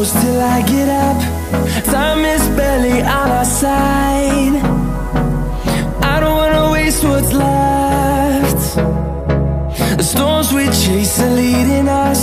close till I get up. Time is barely on our side. I don't wanna waste what's left. The storms we chase are leading us.